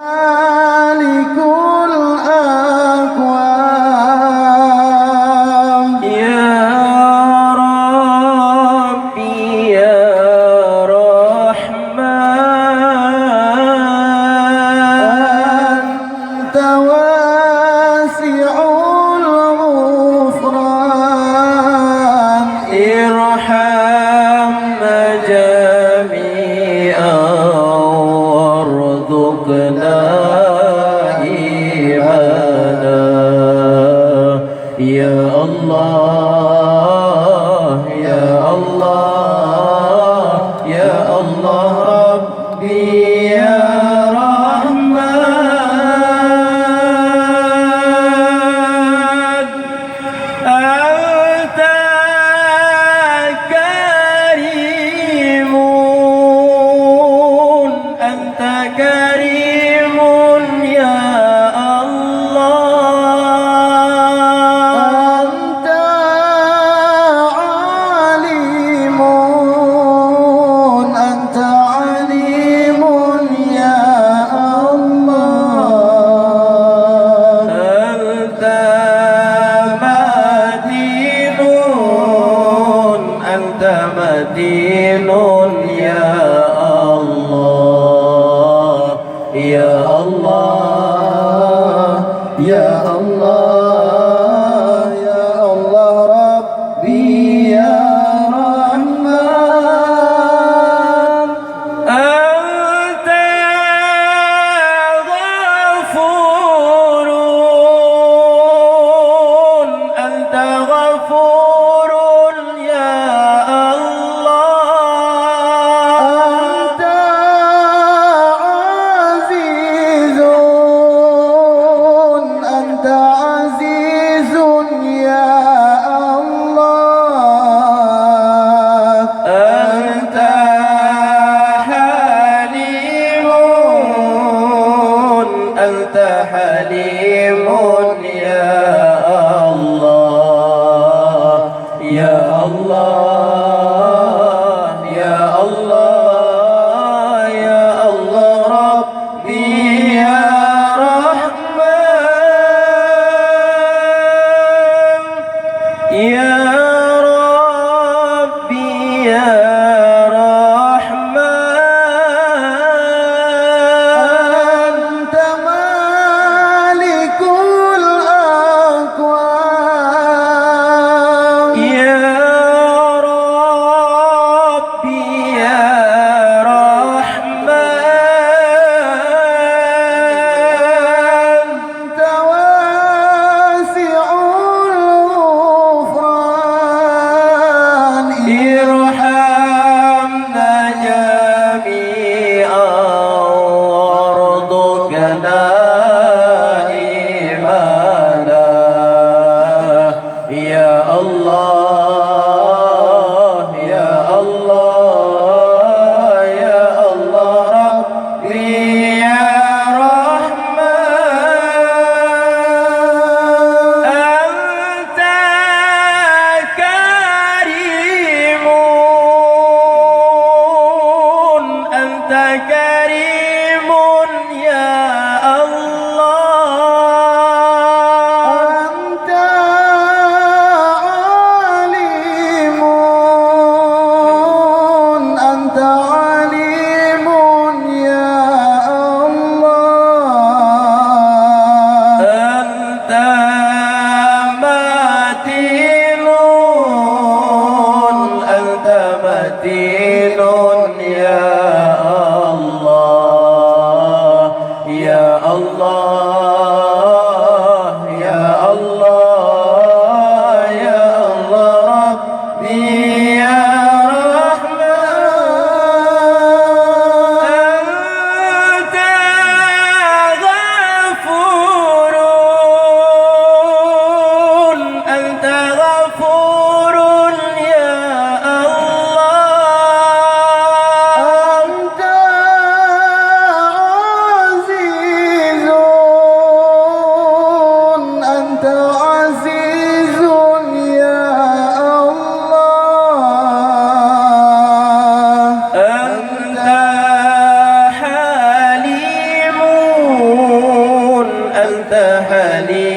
مالك الأكوان يا ربي يا رحمن أنت واسع الغفران ارحم جميعا وارزقنا إيمانا يا الله يا الله يا الله ربي يا رحمن أنت كريم أنت كريم يا الله أنت عليم أنت عليم يا الله أنت متين أنت متين يا الله يا الله يا الله يا الله ربي يا رحمن أنت غفور أنت غفور يا الله أنت عزيز أنت عزيز يا الله أنت حليم أنت حليم يا الله يا الله يا الله يا الله ربي يا رحمن يا ربي يا رحمن أنت مالك حليم